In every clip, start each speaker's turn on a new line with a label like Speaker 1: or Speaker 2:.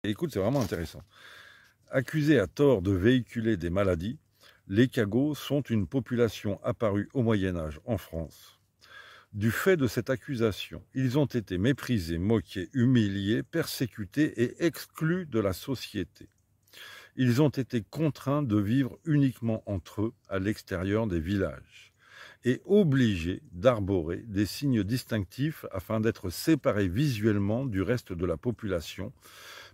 Speaker 1: Écoute, c'est vraiment intéressant. Accusés à tort de véhiculer des maladies, les cagots sont une population apparue au Moyen-Âge en France. Du fait de cette accusation, ils ont été méprisés, moqués, humiliés, persécutés et exclus de la société. Ils ont été contraints de vivre uniquement entre eux, à l'extérieur des villages, et obligés d'arborer des signes distinctifs afin d'être séparés visuellement du reste de la population,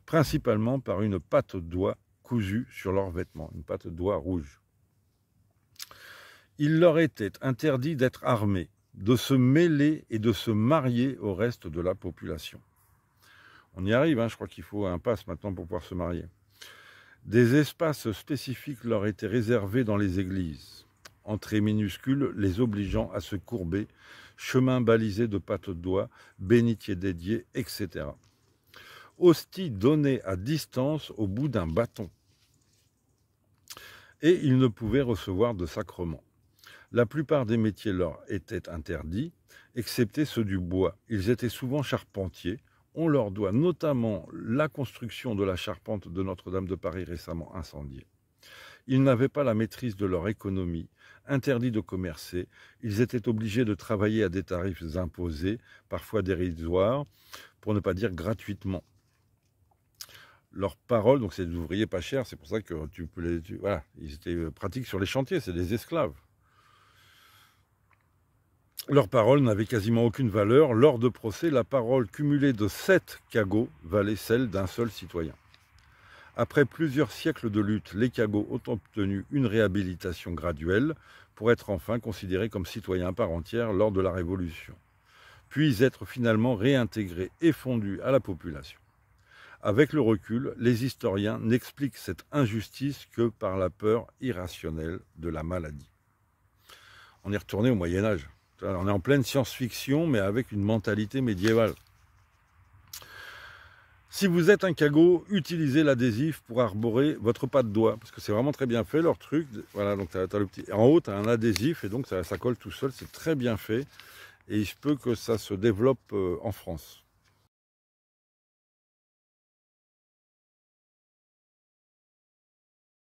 Speaker 1: principalement par une patte d'oie cousue sur leurs vêtements, une patte d'oie rouge. Il leur était interdit d'être armés, de se mêler et de se marier au reste de la population. On y arrive, je crois qu'il faut un pass maintenant pour pouvoir se marier. Des espaces spécifiques leur étaient réservés dans les églises, entrées minuscules les obligeant à se courber, chemins balisés de pattes d'oie, bénitiers dédiés, etc. Hostie donnée à distance au bout d'un bâton. Et ils ne pouvaient recevoir de sacrement. La plupart des métiers leur étaient interdits, excepté ceux du bois. Ils étaient souvent charpentiers. On leur doit notamment la construction de la charpente de Notre-Dame de Paris récemment incendiée. Ils n'avaient pas la maîtrise de leur économie, interdits de commercer. Ils étaient obligés de travailler à des tarifs imposés, parfois dérisoires, pour ne pas dire gratuitement. Leurs paroles, donc c'est des ouvriers pas chers, c'est pour ça que voilà, ils étaient pratiques sur les chantiers, c'est des esclaves. Leurs paroles n'avaient quasiment aucune valeur. Lors de procès, la parole cumulée de 7 cagots valait celle d'un seul citoyen. Après plusieurs siècles de lutte, les cagots ont obtenu une réhabilitation graduelle pour être enfin considérés comme citoyens à part entière lors de la Révolution, puis être finalement réintégrés et fondus à la population. Avec le recul, les historiens n'expliquent cette injustice que par la peur irrationnelle de la maladie. On est retourné au Moyen-Âge. On est en pleine science-fiction, mais avec une mentalité médiévale. Si vous êtes un cagot, utilisez l'adhésif pour arborer votre patte d'oie, parce que c'est vraiment très bien fait, leur truc. Voilà, donc t'as le petit... En haut, tu as un adhésif, et donc ça colle tout seul, c'est très bien fait. Et il se peut que ça se développe en France.